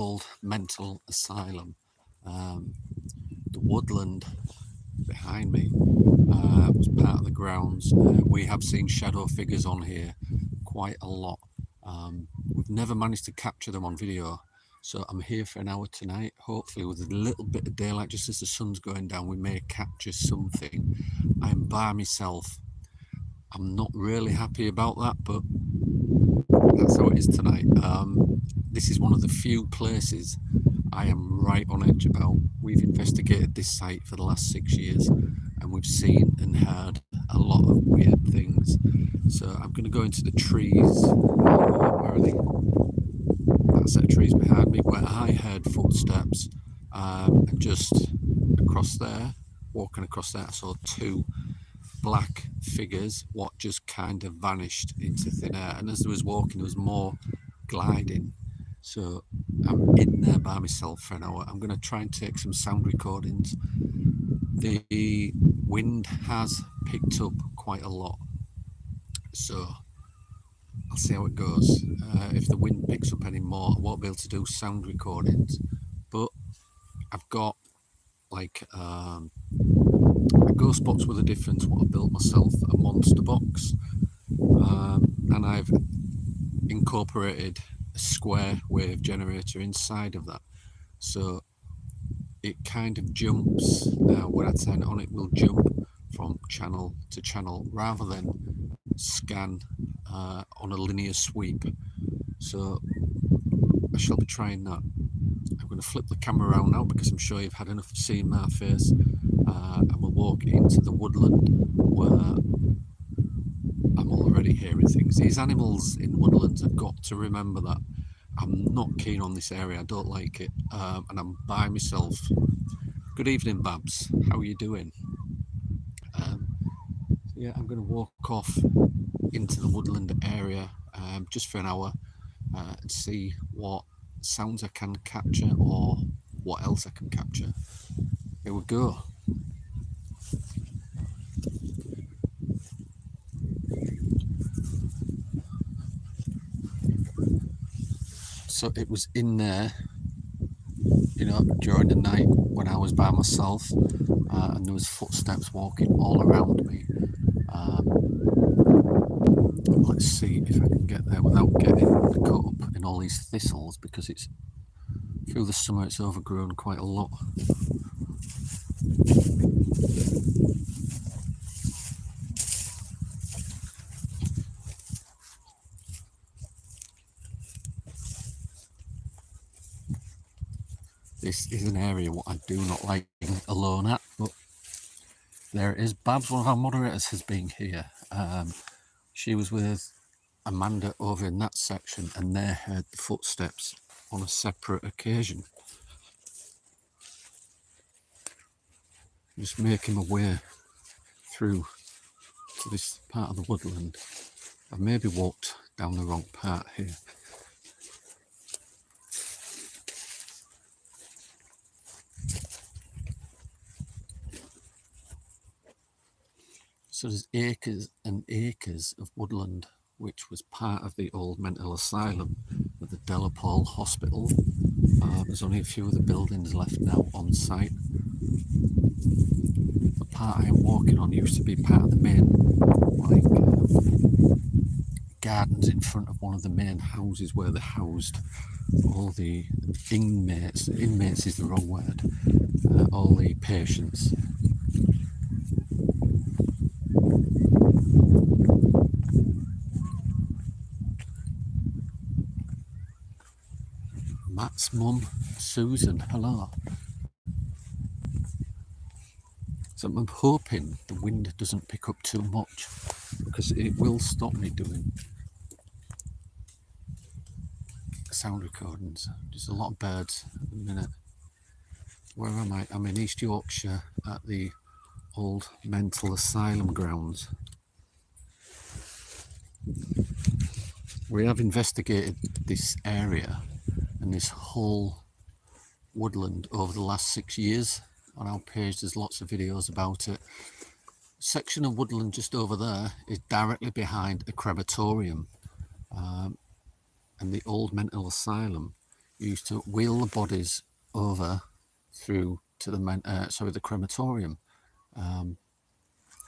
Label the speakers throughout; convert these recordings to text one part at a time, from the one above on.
Speaker 1: old mental asylum. The woodland behind me was part of the grounds. We have seen shadow figures on here quite a lot. We've never managed to capture them on video, so I'm here for an hour tonight. Hopefully with a little bit of daylight, just as the sun's going down, we may capture something. I'm by myself. I'm not really happy about that, but that's how it is tonight. This is one of the few places I am right on edge about. We've investigated this site for the last 6 years and we've seen and heard a lot of weird things. So I'm going to go into the trees. Where are they? That set of trees behind me, where I heard footsteps, and just across there, walking across there, I saw two black figures what just kind of vanished into thin air, and as I was walking there was more gliding. So I'm in there by myself for an hour. I'm going to try and take some sound recordings. The wind has picked up quite a lot, so I'll see how it goes. If the wind picks up any more, I won't be able to do sound recordings, but I've got like a ghost box with a difference, what I built myself, a monster box, and I've incorporated a square wave generator inside of that, so it kind of jumps. When I turn it on, it will jump from channel to channel rather than scan on a linear sweep. So I shall be trying that. I'm going to flip the camera around now because I'm sure you've had enough of seeing my face, and we'll walk into the woodland where I'm already hearing things. These animals in woodlands have got to remember that I'm not keen on this area. I don't like it, and I'm by myself. Good evening, Babs. How are you doing? Yeah, I'm going to walk off into the woodland area just for an hour and see what sounds I can capture or what else I can capture. Here we go. So it was in there, you know, during the night when I was by myself, and there was footsteps walking all around me. Let's see if I can get there without getting caught up in all these thistles, because it's through the summer it's overgrown quite a lot. This is an area what I do not like being alone at, but there it is. Babs, one of our moderators, has been here. She was with Amanda over in that section and they heard the footsteps on a separate occasion. Just making my way through to this part of the woodland. I've maybe walked down the wrong part here. So there's acres and acres of woodland, which was part of the old mental asylum with the Delapole Hospital. There's only a few of the buildings left now on site. The part I am walking on used to be part of the main, like, gardens in front of one of the main houses where they housed all the inmates. Inmates is the wrong word. All the patients. Matt's mum, Susan, hello. So I'm hoping the wind doesn't pick up too much, because it will stop me doing sound recordings. There's a lot of birds at the minute. Where am I? I'm in East Yorkshire at the old mental asylum grounds. We have investigated this area and this whole woodland over the last 6 years. On our page there's lots of videos about it. A section of woodland just over there is directly behind a crematorium, and the old mental asylum We used to wheel the bodies over through to the crematorium.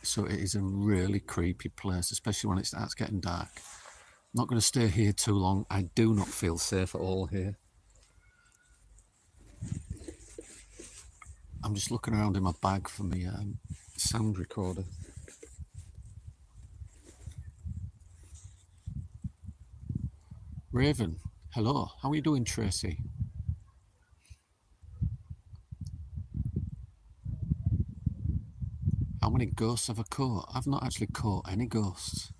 Speaker 1: So it is a really creepy place, especially when it starts getting dark. I'm not going to stay here too long. I do not feel safe at all here. I'm just looking around in my bag for my sound recorder. Raven, hello. How are you doing, Tracy? How many ghosts have I caught? I've not actually caught any ghosts.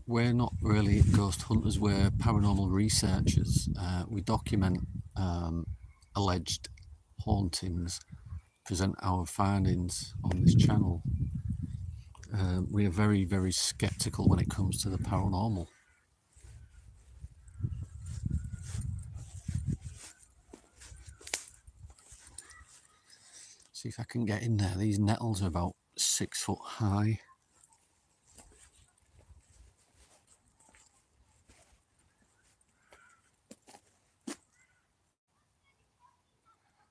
Speaker 1: We're not really ghost hunters, we're paranormal researchers. We document alleged hauntings, present our findings on this channel. We are very, very skeptical when it comes to the paranormal. See if I can get in there. These nettles are about 6 foot high.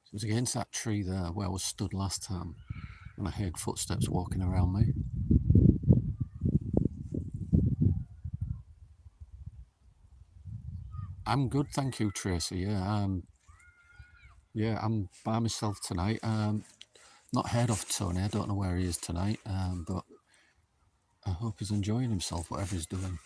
Speaker 1: It was against that tree there where I was stood last time, and I heard footsteps walking around me. I'm good, thank you, Tracy. Yeah, I'm by myself tonight. Not heard of Tony. I don't know where he is tonight, but I hope he's enjoying himself, whatever he's doing.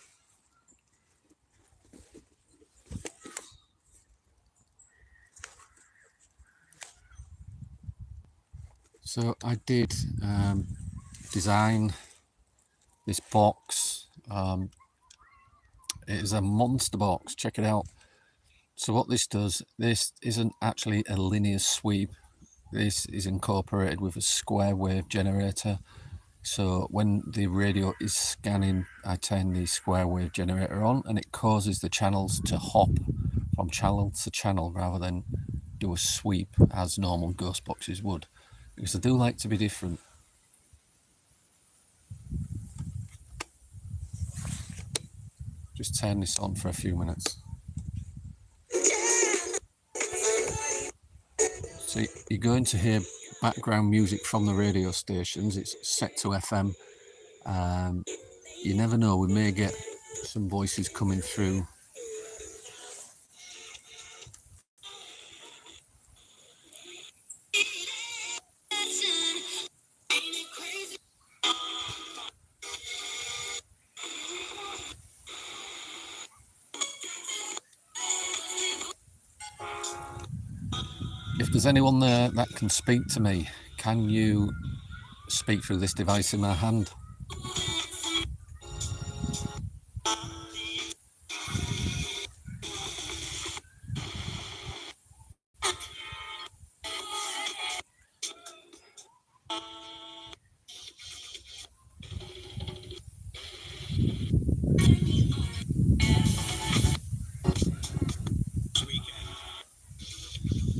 Speaker 1: So I did design this box. It is a monster box. Check it out. So what this does, this isn't actually a linear sweep. This is incorporated with a square wave generator. So when the radio is scanning, I turn the square wave generator on, and it causes the channels to hop from channel to channel rather than do a sweep as normal ghost boxes would, because I do like to be different. Just turn this on for a few minutes. So you're going to hear background music from the radio stations. It's set to FM. You never know, we may get some voices coming through. If there's anyone there that can speak to me, can you speak through this device in my hand?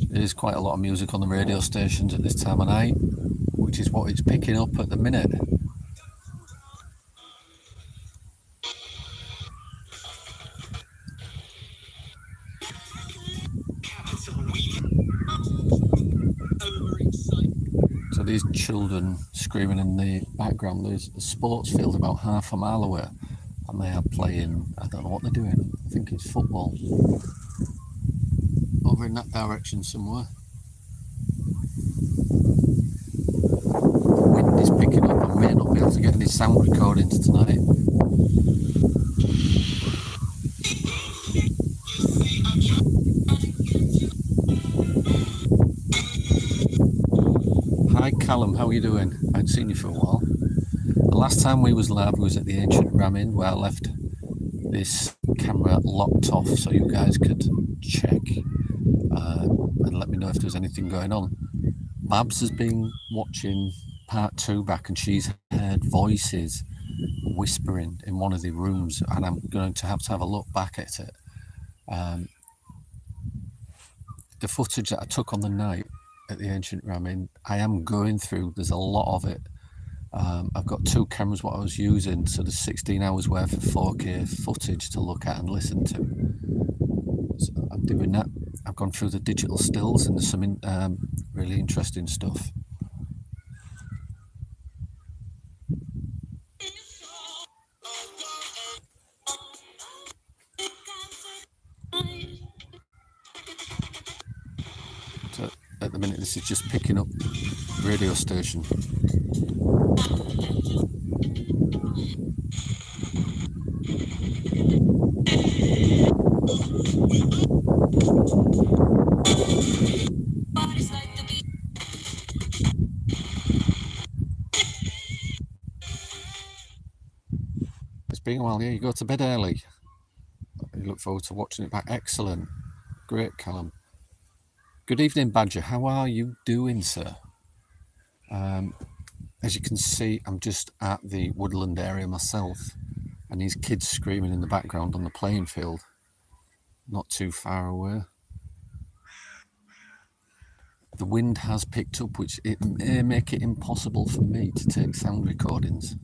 Speaker 1: There is quite a lot of music on the radio stations at this time of night, which is what it's picking up at the minute. So these children screaming in the background, there's a sports field about half a mile away, and they are playing, I don't know what they're doing, I think it's football. Over in that direction somewhere. The wind is picking up. I may not be able to get any sound recordings tonight. Hi Callum, how are you doing? I hadn't seen you for a while. The last time we was live was at the Ancient Ramin, where I left this camera locked off so you guys could check and let me know if there's anything going on. Babs has been watching part 2 back, and she's heard voices whispering in one of the rooms, and I'm going to have a look back at it. The footage that I took on the night at the Ancient Ramin, I am going through, there's a lot of it. I've got 2 cameras what I was using, so there's 16 hours worth of 4K footage to look at and listen to. So I'm doing that. I've gone through the digital stills and there's some really interesting stuff. So at the minute this is just picking up radio station. It's been a while. Yeah, you go to bed early. You look forward to watching it back. Excellent. Great, Callum. Good evening, Badger. How are you doing, sir? As you can see, I'm just at the woodland area myself, and these kids screaming in the background on the playing field, not too far away. The wind has picked up, which it may make it impossible for me to take sound recordings.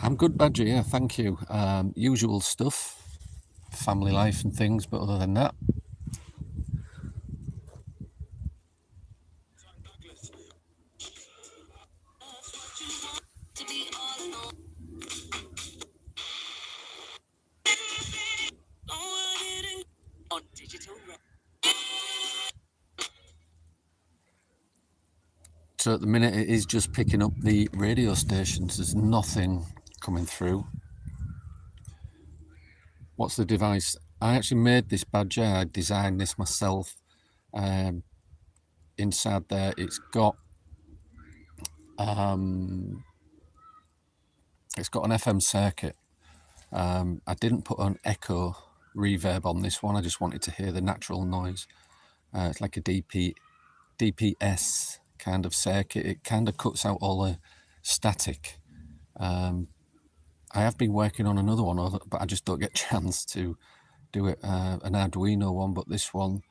Speaker 1: I'm good, Badger, yeah, thank you. Usual stuff, family life and things, but other than that. So at the minute it is just picking up the radio stations. There's nothing coming through. What's the device? I actually made this Badger. I designed this myself. Inside there it's got an FM circuit. I didn't put an echo reverb on this one. I just wanted to hear the natural noise. It's like a DPS kind of circuit. It kind of cuts out all the static. I have been working on another one, but I just don't get a chance to do it. An Arduino one, but this one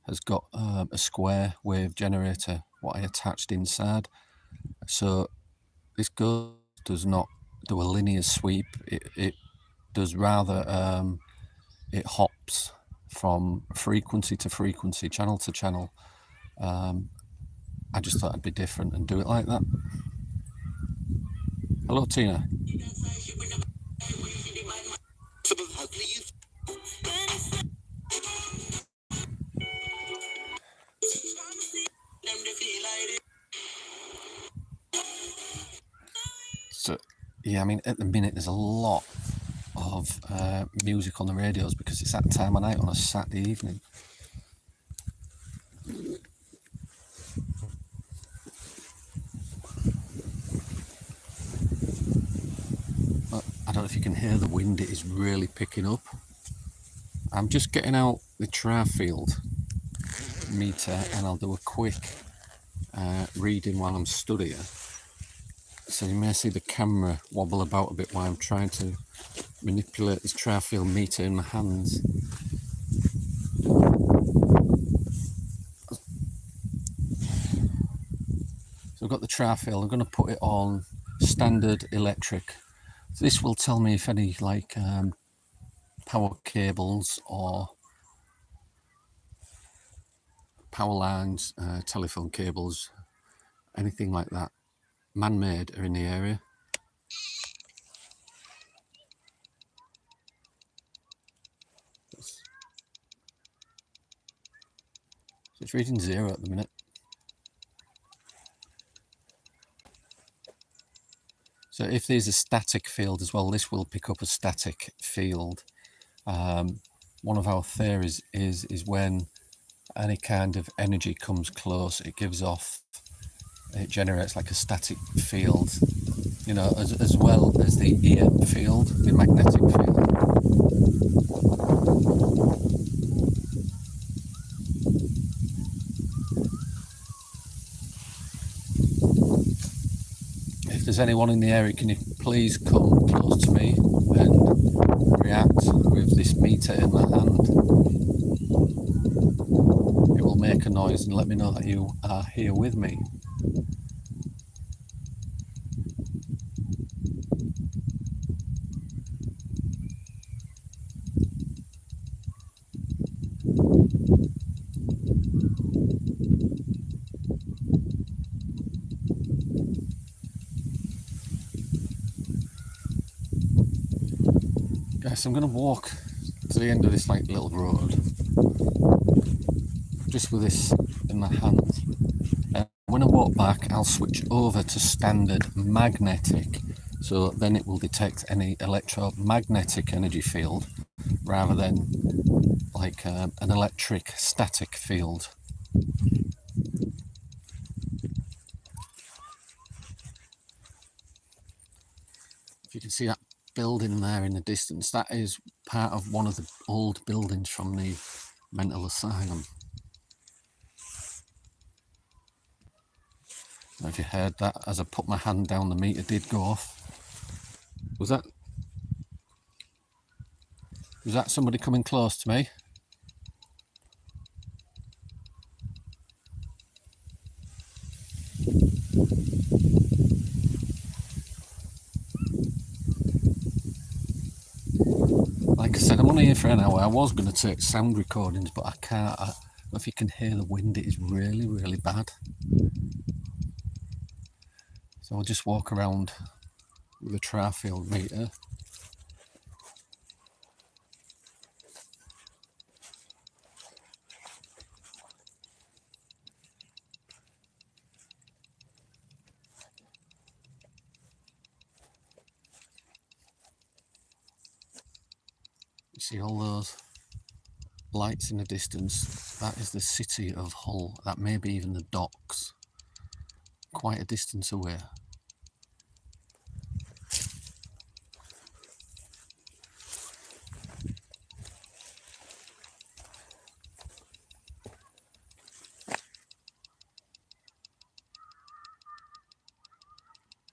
Speaker 1: has got a square wave generator, what I attached inside. So this does not do a linear sweep. It does rather, it hops from frequency to frequency, channel to channel. I just thought it'd be different and do it like that. Hello, Tina. So, yeah, I mean, at the minute there's a lot of music on the radios because it's that time of night on a Saturday evening. I don't know if you can hear the wind, it is really picking up. I'm just getting out the Trifield meter and I'll do a quick reading while I'm stood here. So you may see the camera wobble about a bit while I'm trying to manipulate this Trifield meter in my hands. So I've got the Trifield, I'm going to put it on standard electric. So this will tell me if any like power cables or power lines, telephone cables, anything like that, man-made, are in the area. So it's reading 0 at the minute. So if there's a static field as well, this will pick up a static field. One of our theories is when any kind of energy comes close, it generates like a static field, you know, as well as the EM field, the magnetic field. If there's anyone in the area, can you please come close to me and react with this meter in my hand? make a noise and let me know that you are here with me. Guys, I'm going to walk to the end of this like little road, just with this in my hands. When I walk back, I'll switch over to standard magnetic, so then it will detect any electromagnetic energy field rather than like an electric static field. If you can see that building there in the distance, that is part of one of the old buildings from the mental asylum. Now, if you heard that, as I put my hand down, the meter did go off. Was that somebody coming close to me? Like I said, I'm only here for an hour. I was going to take sound recordings, but I can't. I don't know if you can hear the wind, it is really, really bad. So I'll just walk around with a Trifield meter. You see all those lights in the distance? That is the city of Hull. That may be even the docks. Quite a distance away.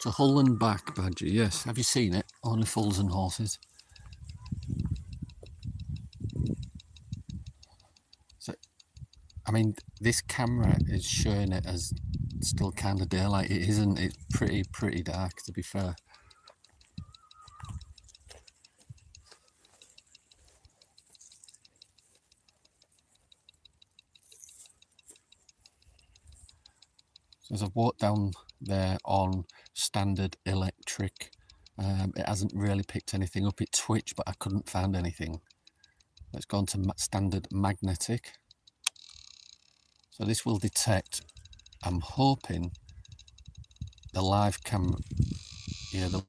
Speaker 1: To Hull and back, Badger, yes. Have you seen it? Only Fools and Horses. So, I mean, this camera is showing it as still kind of daylight. It isn't. It's pretty dark, to be fair. So as I've walked down there on standard electric, it hasn't really picked anything up. It twitched, but I couldn't find anything. Let's go on to standard magnetic. So this will detect, I'm hoping, the live camera. Yeah, they'll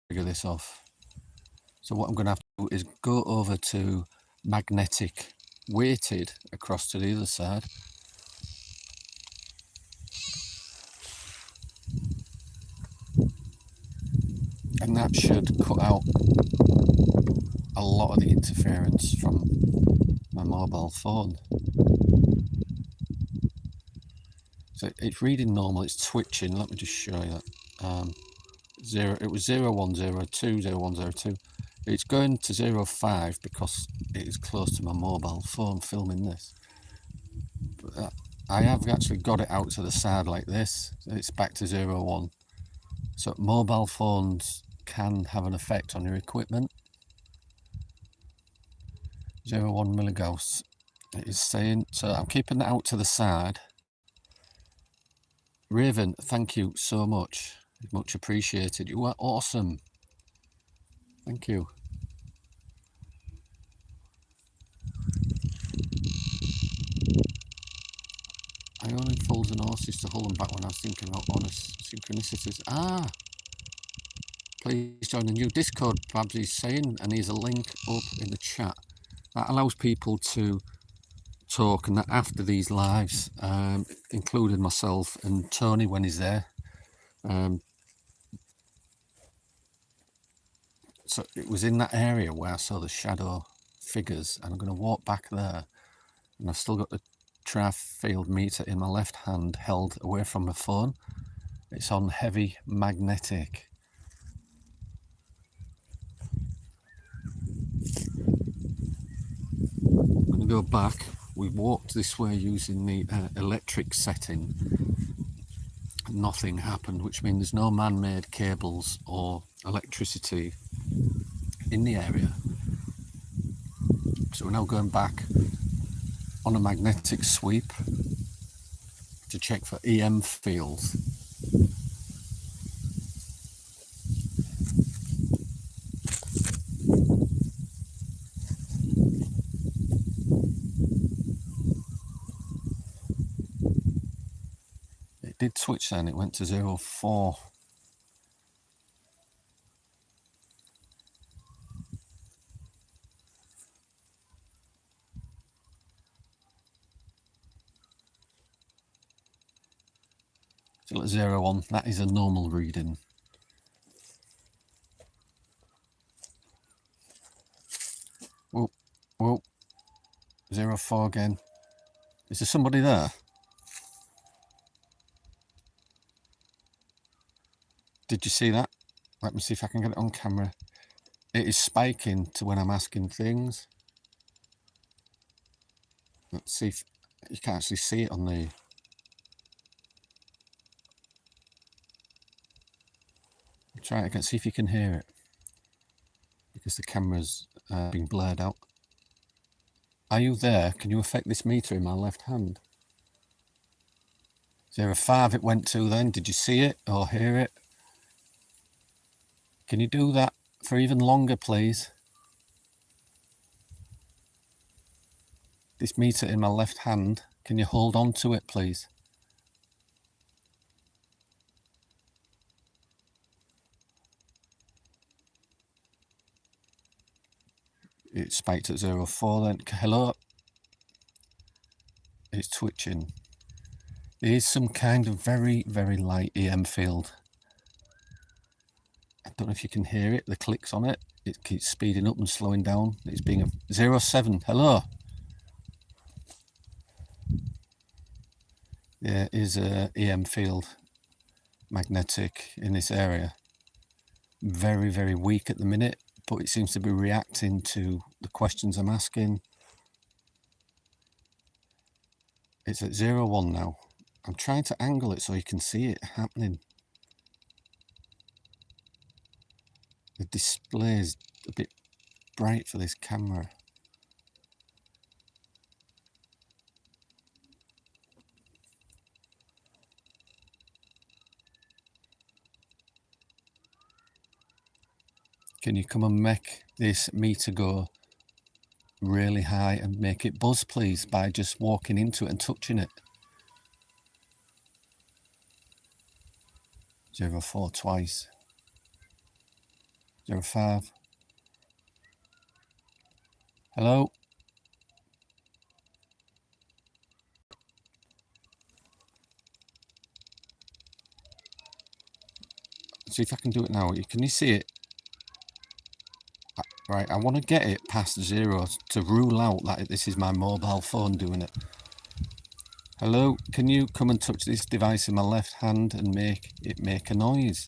Speaker 1: figure this off. So what I'm going to have to do is go over to magnetic weighted across to the other side. And that should cut out a lot of the interference from my mobile phone. So it's reading normal, it's twitching. Let me just show you that. It was 0102, 0102. It's going to 05 because it is close to my mobile phone filming this. But I have actually got it out to the side like this. It's back to 01. So mobile phones can have an effect on your equipment. 01 milligauss it is saying. So I'm keeping that out to the side. Raven, thank you so much. Much appreciated. You are awesome. Thank you. I only Fools and Horses to Hull and back when I was thinking about honest synchronicities. Ah! Please join the new Discord, Babsy's saying, and there's a link up in the chat. That allows people to talk, and that after these lives, including myself and Tony when he's there. So it was in that area where I saw the shadow figures, and I'm going to walk back there, and I've still got the Trifield meter in my left hand held away from my phone. It's on heavy magnetic. I'm going to go back We walked this way using the electric setting. Nothing happened, which means there's no man-made cables or electricity in the area. So we're now going back on a magnetic sweep to check for EM fields. It did switch then, it went to 0.4. Still at 0.1, that is a normal reading. Whoa, whoa, 0.4 again. Is there somebody there? Did you see that? Let me see if I can get it on camera. It is spiking to when I'm asking things. Let's see if you can actually see it on the... Try it again, see if you can hear it. Because the camera's being blurred out. Are you there? Can you affect this meter in my left hand? 0.5 it went to then. Did you see it or hear it? Can you do that for even longer, please? This meter in my left hand, can you hold on to it, please? It spiked at 0.4 then. Hello? It's twitching. There is some kind of very, very light EM field. I don't know if you can hear it, the clicks on it. It keeps speeding up and slowing down. It's being a 0.7. Hello? There is a EM field, magnetic, in this area. Very, very weak at the minute, but it seems to be reacting to the questions I'm asking. It's at 0.1 now. I'm trying to angle it so you can see it happening. The display is a bit bright for this camera. Can you come and make this meter go really high and make it buzz, please, by just walking into it and touching it? 0.4 twice. 0.5. Hello? See if I can do it now. Can you see it? Right, I want to get it past 0 to rule out that this is my mobile phone doing it. Hello, can you come and touch this device in my left hand and make it make a noise?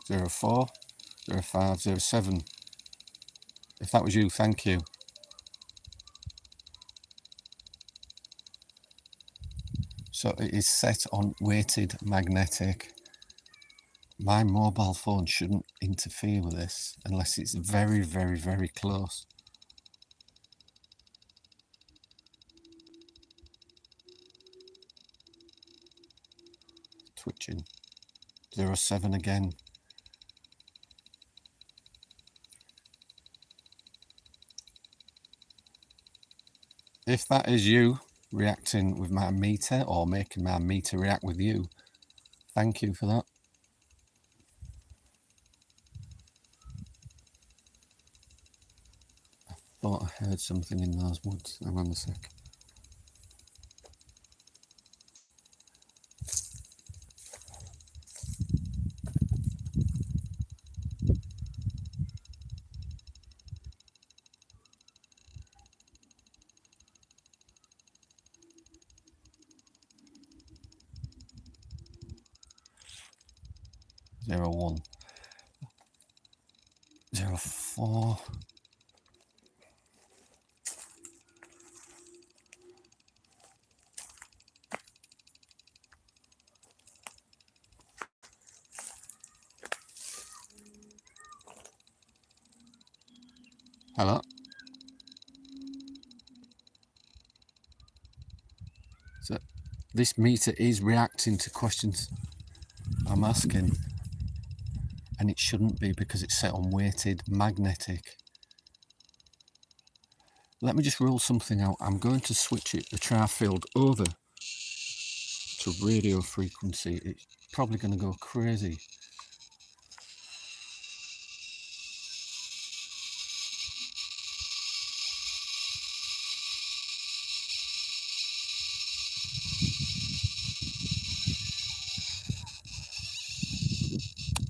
Speaker 1: 0.4, 0.5, 0.7. If that was you, thank you. So it is set on weighted magnetic. My mobile phone shouldn't interfere with this unless it's very, very, very close. Twitching. 0.7 again. If that is you reacting with my meter or making my meter react with you, thank you for that. I thought I heard something in those woods. Hang on a sec. Zero 1, 0.4. Hello. So this meter is reacting to questions I'm asking, and it shouldn't be because it's set on weighted magnetic. Let me just rule something out. I'm going to switch the Trifield over to radio frequency. It's probably going to go crazy.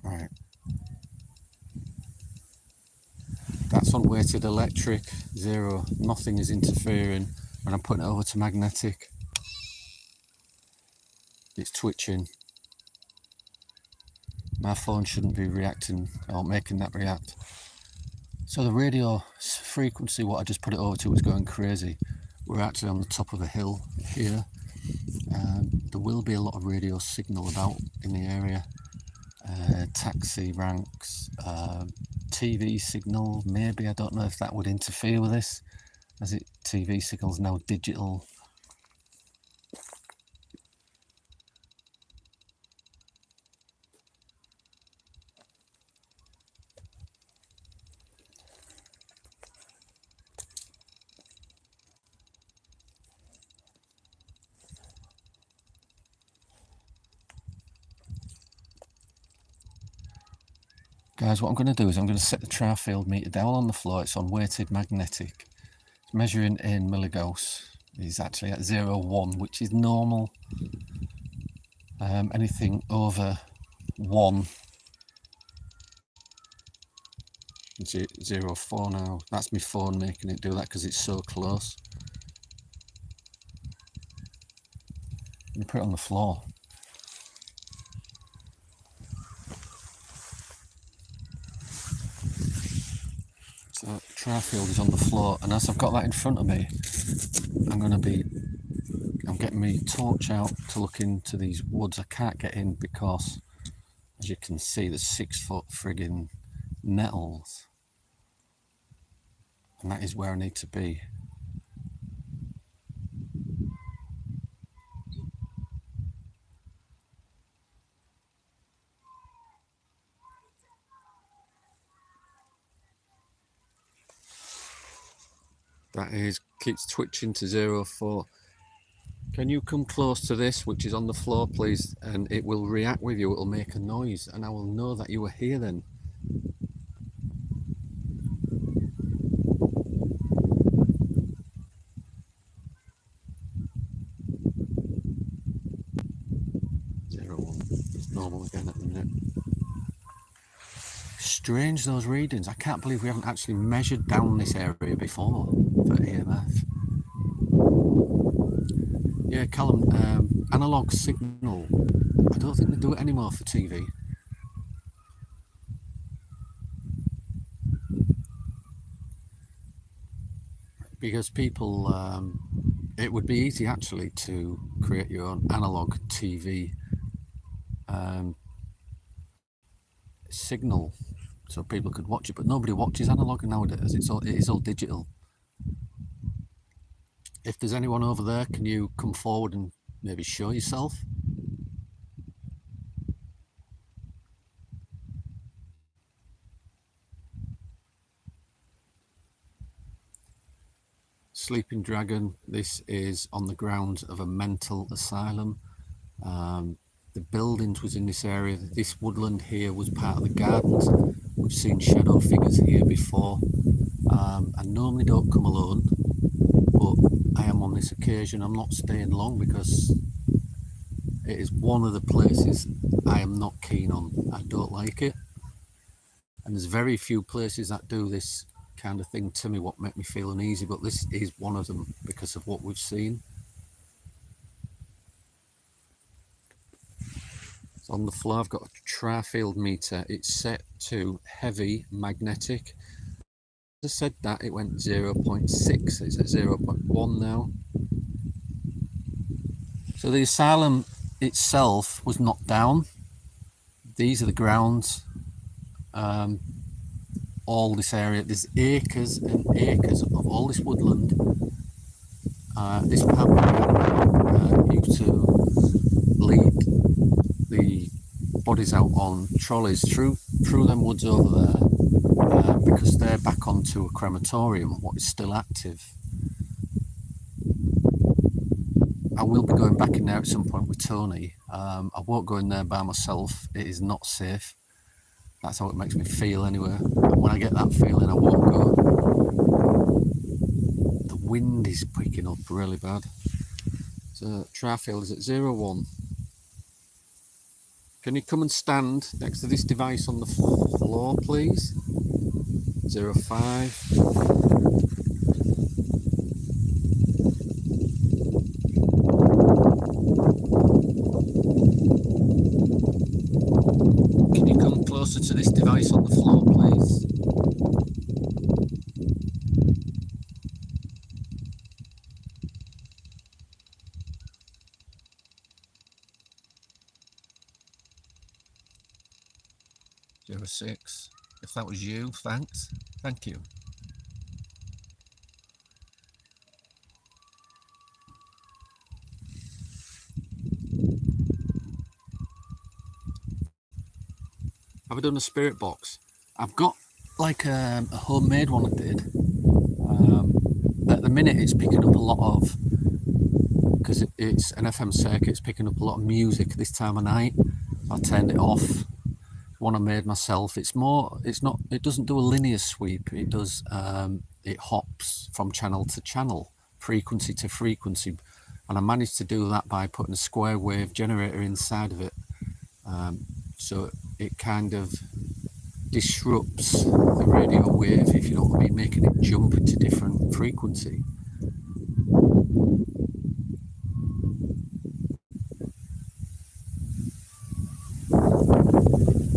Speaker 1: Right. That's on weighted electric, 0. Nothing is interfering. When I'm putting it over to magnetic, it's twitching. My phone shouldn't be reacting or making that react. So the radio frequency, what I just put it over to, was going crazy. We're actually on the top of a hill here. There will be a lot of radio signal about in the area. Taxi ranks, TV signal, maybe. I don't know if that would interfere with this, as it TV signal's now digital. Guys, what I'm going to do is I'm going to set the Trifield meter down on the floor. It's on weighted magnetic. It's measuring in milligauss. It's actually at 0.1, which is normal. Anything over 1, 0.4 now. That's my phone making it do that because it's so close. I'm going to put it on the floor. So Trifield is on the floor, and as I've got that in front of me, I'm getting my torch out to look into these woods. I can't get in because, as you can see, there's 6-foot friggin' nettles, and that is where I need to be. That is, keeps twitching to 0.4. Can you come close to this, which is on the floor, please? And it will react with you. It'll make a noise, and I will know that you were here then. It's normal again at the minute. Strange, those readings. I can't believe we haven't actually measured down this area before for EMF. Yeah, Callum, analog signal. I don't think they do it anymore for TV. Because people, it would be easy actually to create your own analog TV signal so people could watch it, but nobody watches analog nowadays. It is all digital. If there's anyone over there, can you come forward and maybe show yourself? Sleeping Dragon, this is on the grounds of a mental asylum. The buildings was in this area. This woodland here was part of the gardens. We've seen shadow figures here before. I normally don't come alone, but I am on this occasion. I'm not staying long because it is one of the places I am not keen on. I don't like it. And there's very few places that do this kind of thing to me, what make me feel uneasy, but this is one of them because of what we've seen. So on the floor I've got a Trifield meter. It's set to heavy magnetic. As I said that, it went 0.6. It's at 0.1 now. So the asylum itself was knocked down. These are the grounds. all this area. There's acres and acres of all this woodland. This family used to lead the bodies out on trolleys through them woods over there, because they're back onto a crematorium, what is still active. I will be going back in there at some point with Tony. I won't go in there by myself. It is not safe. That's how it makes me feel anyway. And when I get that feeling, I won't go. The wind is picking up really bad. So Trifield is at 01. Can you come and stand next to this device on the floor, please? 05. Can you come closer to this device on the floor, please? Zero 06. If that was you, thanks. Thank you. Have I done a spirit box? I've got like a homemade one I did. At the minute it's picking up a lot of, because it's an FM circuit, it's picking up a lot of music this time of night. I turned it off. One I made myself. It doesn't do a linear sweep. It does, it hops from channel to channel, frequency to frequency. And I managed to do that by putting a square wave generator inside of it. So it kind of disrupts the radio wave, if you know what I mean, making it jump into different frequency.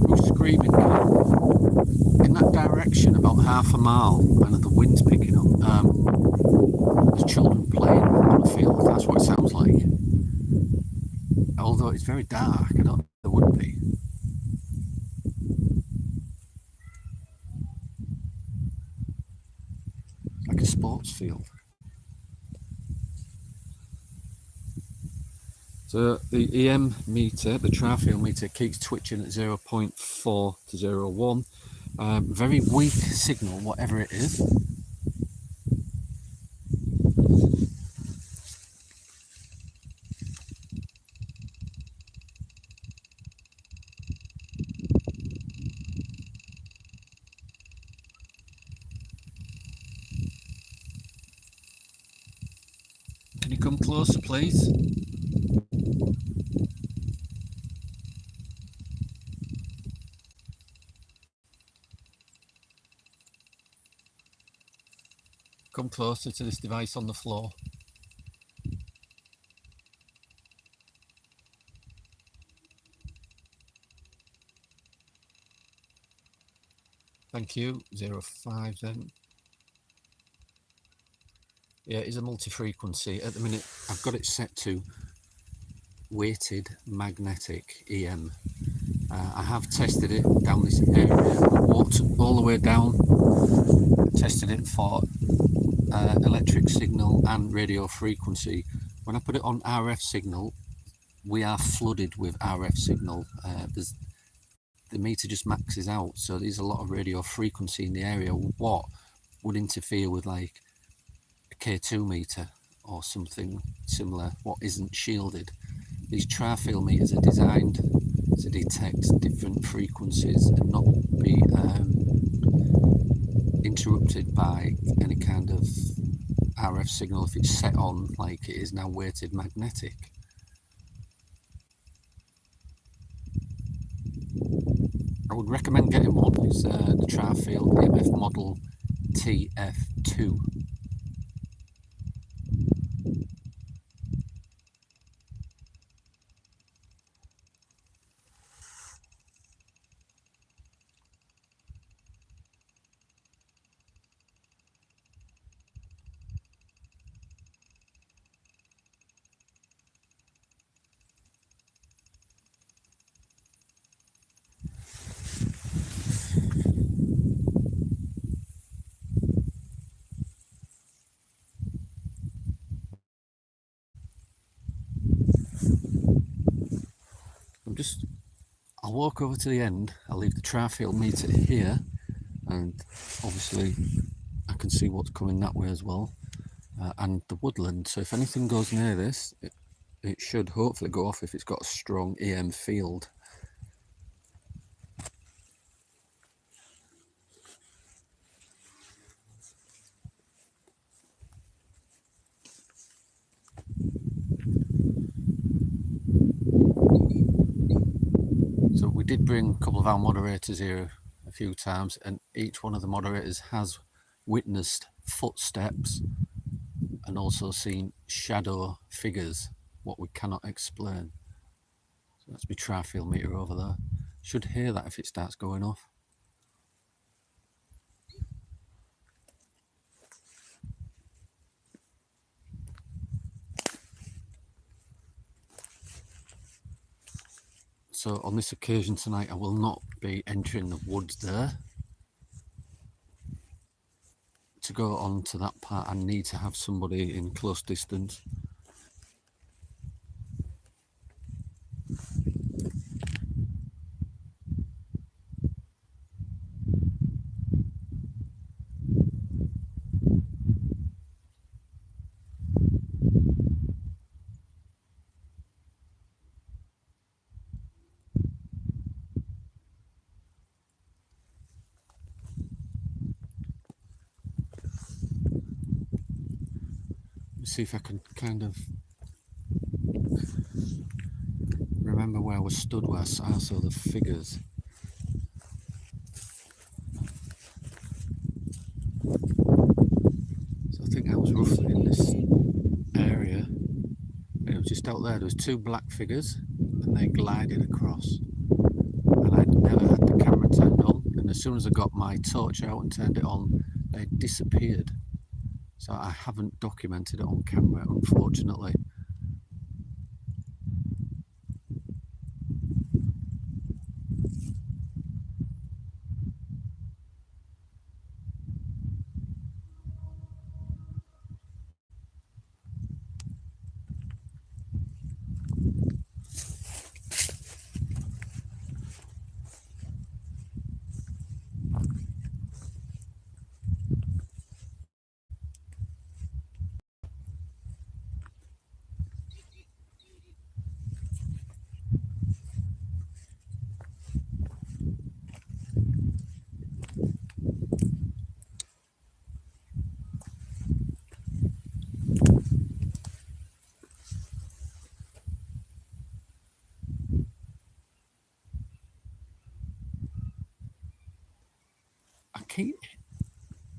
Speaker 1: Who's screaming? In that direction, about half a mile, and the wind's picking up. There's children playing on the field. That's what it sounds like. Although it's very dark, I don't think there would be. Like a sports field. So the EM meter, the Trifield meter, keeps twitching at 0.4 to 01. Very weak signal, whatever it is. Can you come closer, please? Come closer to this device on the floor. Thank you. 05 then. Yeah, it is a multi-frequency. At the minute, I've got it set to weighted magnetic EM. I have tested it down this area. I walked all the way down, tested it for electric signal and radio frequency. When I put it on RF signal, we are flooded with RF signal. The meter just maxes out, so there's a lot of radio frequency in the area. What would interfere with like a K2 meter or something similar, what isn't shielded. These Trifield meters are designed to detect different frequencies and not be interrupted by any kind of RF signal if it's set on like it is now weighted magnetic. I would recommend getting one. It's the Trifield EMF model TF2. I'll walk over to the end. I'll leave the Trifield meter here, and obviously I can see what's coming that way as well, and the woodland. So if anything goes near this, it should hopefully go off if it's got a strong EM field. So we did bring a couple of our moderators here a few times, and each one of the moderators has witnessed footsteps and also seen shadow figures, what we cannot explain. So that's my Trifield meter over there. Should hear that if it starts going off. So on this occasion tonight, I will not be entering the woods there. To go on to that part, I need to have somebody in close distance. See if I can kind of remember where I was stood, where I saw the figures. So I think I was roughly in this area. It was just out there. There was two black figures, and they glided across. And I'd never had the camera turned on. And as soon as I got my torch out and turned it on, they disappeared. So I haven't documented it on camera, unfortunately.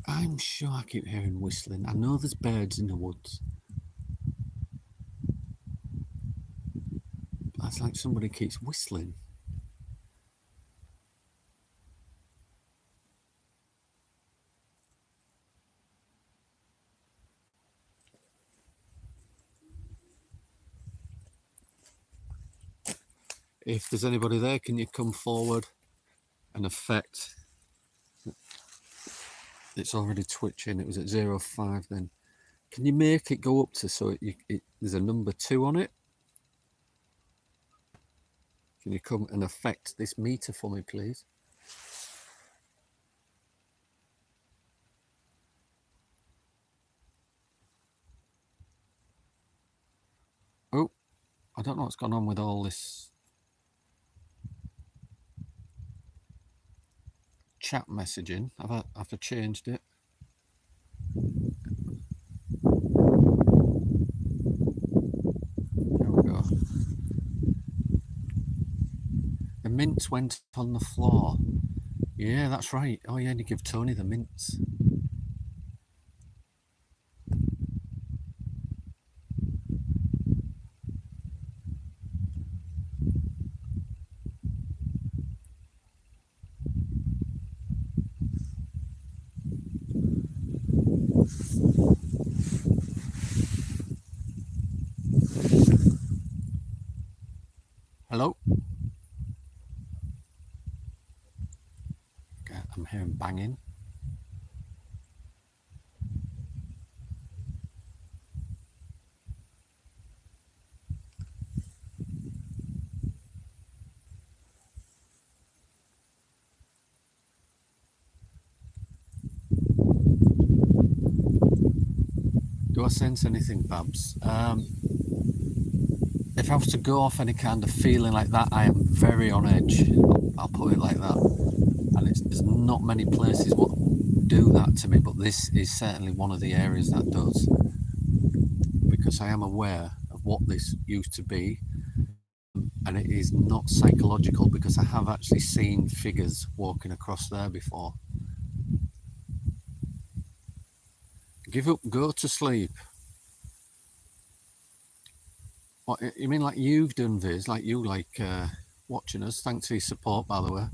Speaker 1: I'm sure I keep hearing whistling. I know there's birds in the woods. That's like somebody keeps whistling. If there's anybody there, can you come forward and affect? It's already twitching. It was at 0.5 then. Can you make it go up to so there's a number 2 on it? Can you come and affect this meter for me, please? Oh, I don't know what's gone on with all this chat messaging. I've changed it. There we go. The mints went on the floor. Yeah, that's right. Oh yeah, and you give Tony the mints. Hello? Okay, I'm hearing banging. Do I sense anything, Babs? If I was to go off any kind of feeling like that, I am very on edge. I'll put it like that. And there's not many places what do that to me, but this is certainly one of the areas that does. Because I am aware of what this used to be, and it is not psychological because I have actually seen figures walking across there before. Give up, go to sleep. What, you mean like you've done, Viz? Like you like watching us? Thanks for your support, by the way.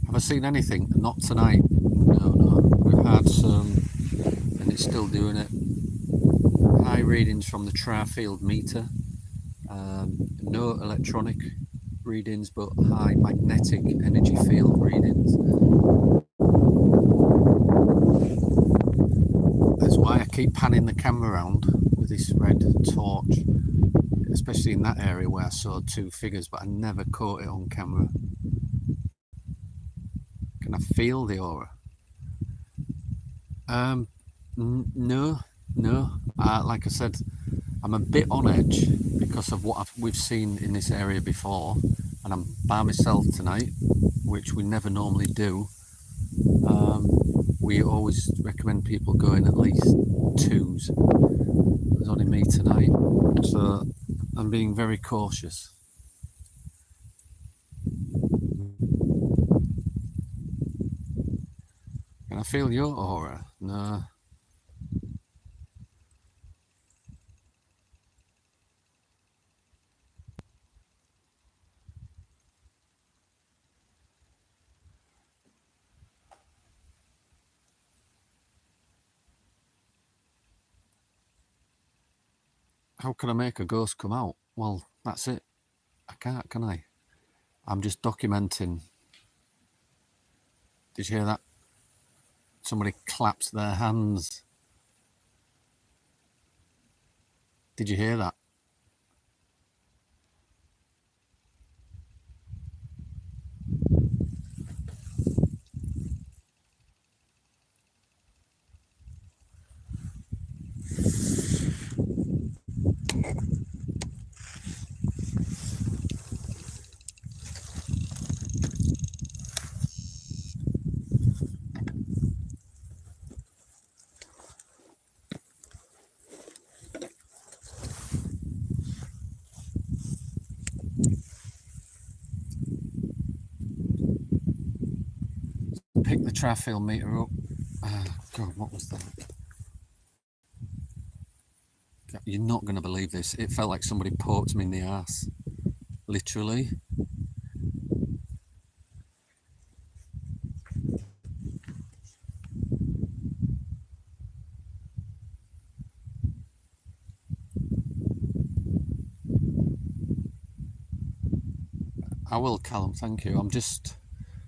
Speaker 1: Have I seen anything? Not tonight. No. We've had some, and it's still doing it. High readings from the Trifield meter. No electronic readings, but high magnetic energy field readings. That's why I keep panning the camera around with this red torch, especially in that area where I saw two figures, but I never caught it on camera. Can I feel the aura? No. Like I said, I'm a bit on edge because of what we've seen in this area before, and I'm by myself tonight, which we never normally do. We always recommend people going at least twos. There's only me tonight, so I'm being very cautious. Can I feel your aura? No. How can I make a ghost come out? Well, that's it. I can't, can I? I'm just documenting. Did you hear that? Somebody claps their hands. Did you hear that? Pick the Trifield meter up. God, what was that? You're not going to believe this. It felt like somebody poked me in the ass. Literally. I will, Callum, thank you.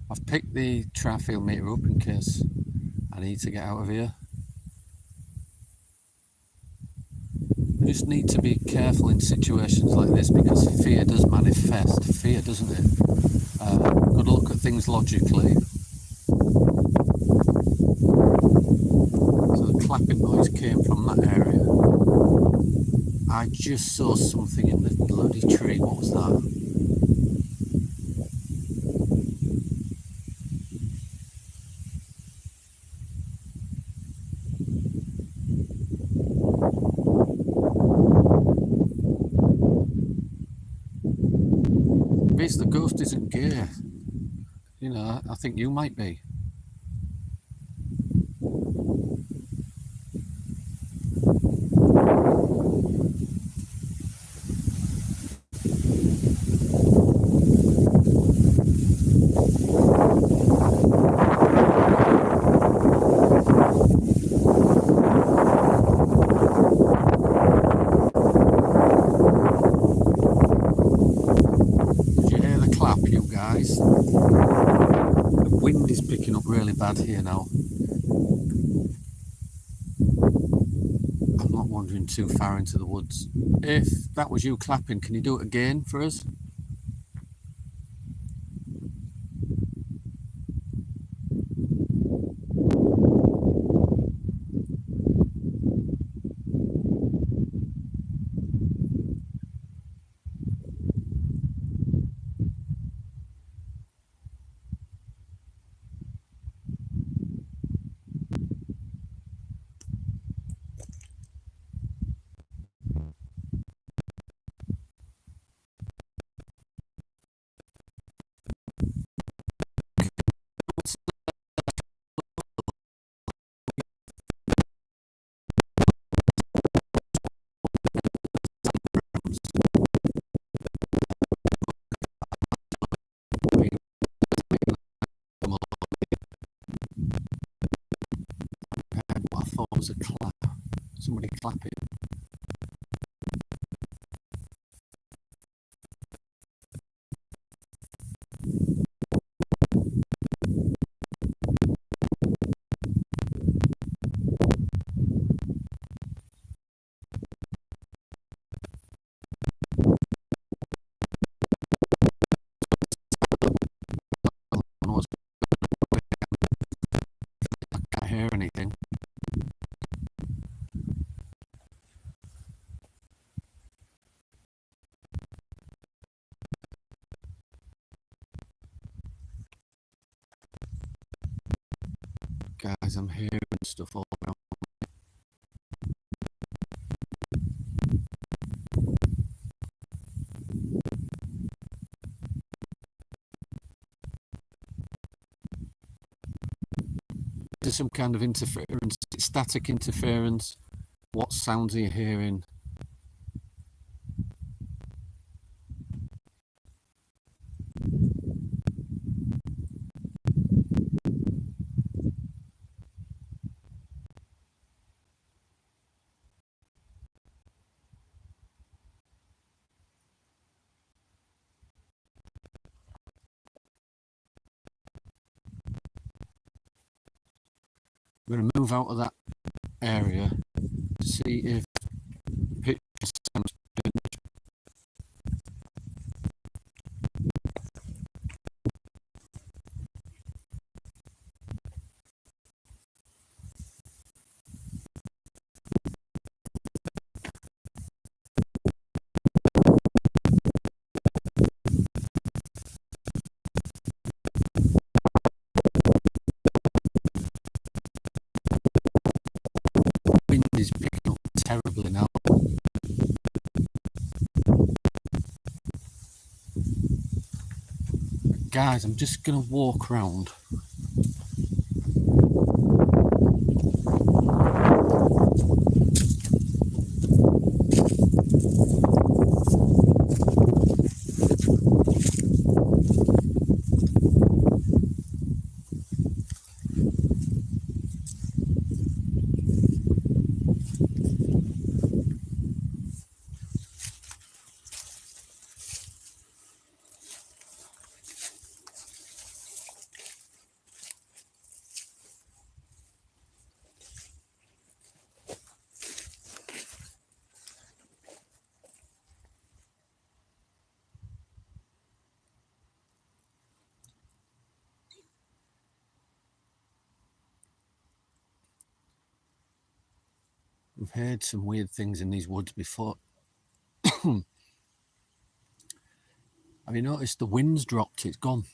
Speaker 1: I've picked the Trifield meter up in case I need to get out of here. You just need to be careful in situations like this because fear does manifest. Fear, doesn't it? Got to look at things logically. So the clapping noise came from that area. I just saw something in the bloody tree. What was that? The ghost isn't gay. You know, I think you might be. is picking up really bad here now. I'm not wandering too far into the woods. If that was you clapping, can you do it again for us? What I thought was a clap. Somebody clapping. I can't hear anything. Guys, I'm hearing stuff all around. There's some kind of interference, static interference. What sounds are you hearing? We're going to move out of that area to see if picture sounds change. Wind is picking up terribly now. Guys, I'm just going to walk around. We've heard some weird things in these woods before. Have you noticed the wind's dropped? It's gone.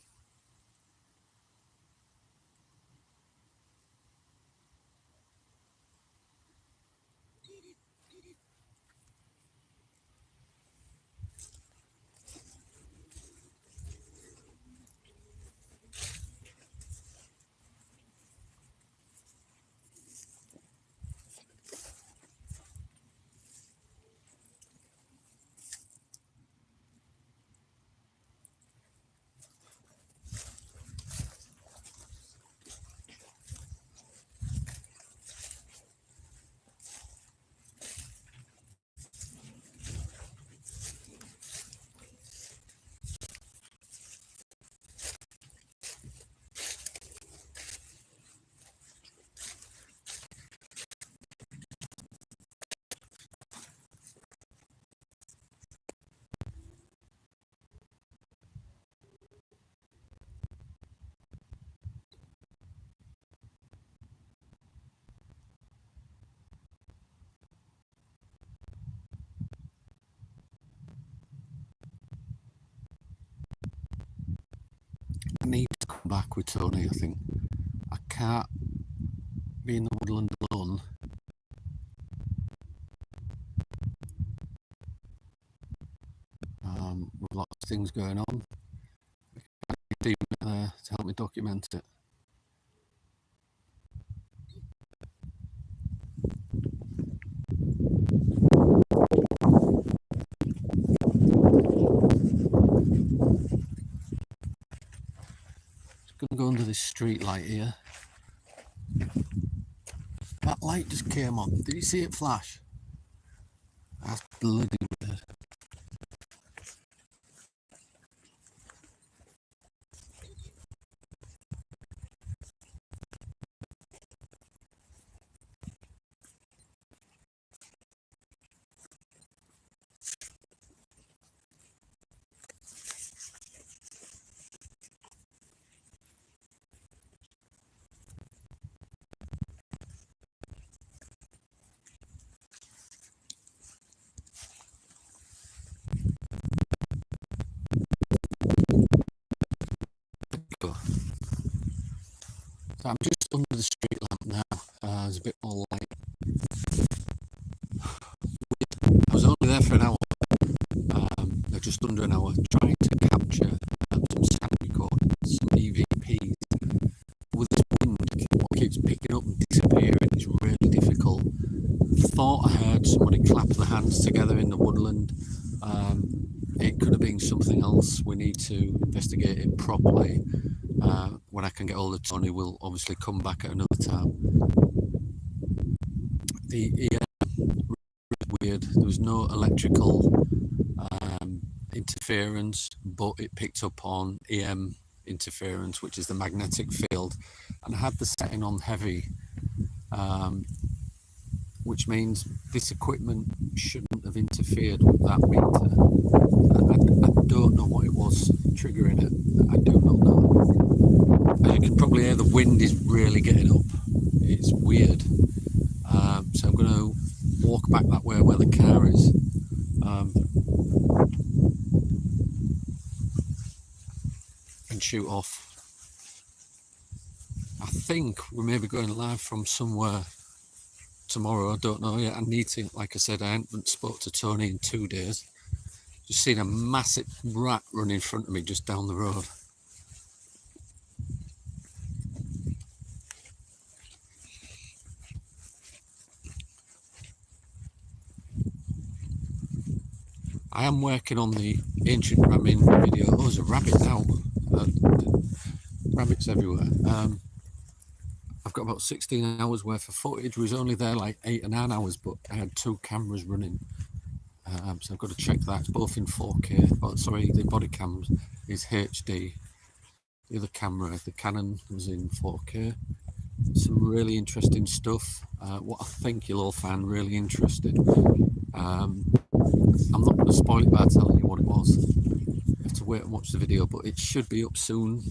Speaker 1: back with Tony. I think I can't be in the woodland alone. With lots of things going on. I need a team there to help me document it. Just gonna go under this street light here. That light just came on. Did you see it flash? That's bloody weird. So I'm just under the street lamp now. There's a bit more light. I was only there for an hour. Just under an hour, trying to capture some sound recordings, some EVPs. With this wind, what keeps picking up and disappearing is really difficult. Thought I heard somebody clap their hands together in the woodland. It could have been something else. We need to investigate it properly. When I can get hold of Tony, we'll obviously come back at another time. The weird. There was no electrical interference, but it picked up on EM interference, which is the magnetic field, and I had the setting on heavy, which means this equipment shouldn't have interfered with that meter. I don't know what it was triggering it. I do not know. And you can probably hear the wind is really getting up. It's weird. So I'm going to walk back that way where the car is. And shoot off. I think we may be going live from somewhere tomorrow. I don't know yet. I need to, like I said, I haven't spoke to Tony in 2 days. Just seen a massive rat run in front of me just down the road. I am working on the ancient ramming video. Oh, there's a rabbit now. Rabbits everywhere. I've got about 16 hours worth of footage. We was only there like 8 or 9 hours, but I had 2 cameras running. So I've got to check that. It's both in 4K. Oh, sorry, the body cam is HD. The other camera, the Canon, was in 4K. Some really interesting stuff. What I think you'll all find really interesting. I'm not going to spoil it by telling you what it was. You have to wait and watch the video, but it should be up soon.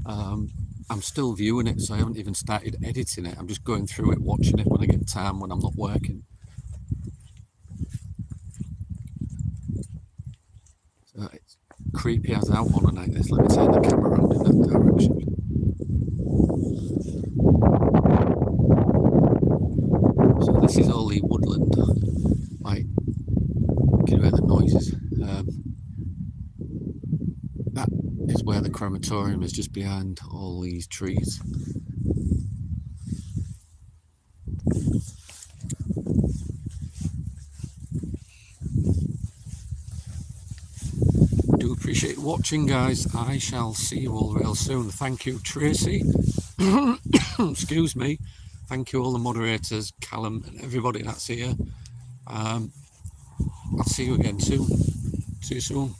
Speaker 1: I'm still viewing it, so I haven't even started editing it. I'm just going through it, watching it when I get time, when I'm not working. So it's creepy as out on a night this. Let me turn the camera around in that direction. So this is all the woodland. Like, you can hear the noises. That is where the crematorium is, just behind all these trees. Do appreciate watching, guys. I shall see you all real soon. Thank you, Tracy. Excuse me. Thank you all the moderators, Callum and everybody that's here. I'll see you again soon. See you soon.